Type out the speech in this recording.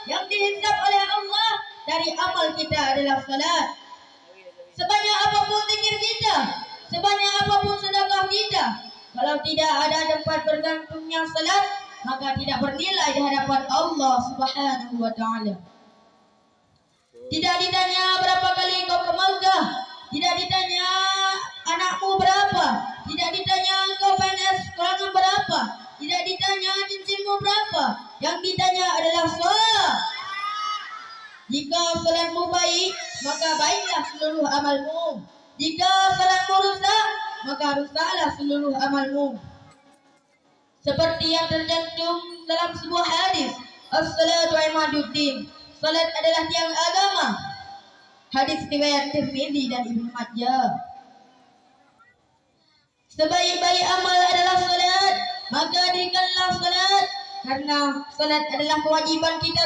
yang dihisab oleh Allah dari amal kita adalah salat. Sebanyak apapun zikir kita, sebanyak apapun sedekah kita, kalau tidak ada tempat bergantungnya salat, maka tidak bernilai di hadapan Allah Subhanahu wa taala. Tidak ditanya berapa kali kau ke Makkah, tidak ditanya anakmu berapa, tidak ditanya kau PNS kelangan berapa, tidak ditanya cincinmu berapa. Yang ditanya adalah salat. Jika salatmu baik, maka baiklah seluruh amalmu. Jika salatmu rusak, maka rusaklah seluruh amalmu. Seperti yang tercantum dalam sebuah hadis, as-salatu imaduddin. Salat adalah tiang agama. Hadis riwayat Tirmidzi dan Ibnu Majah. Sebaik-baik amal adalah salat, maka dirikanlah salat, karena salat adalah kewajiban kita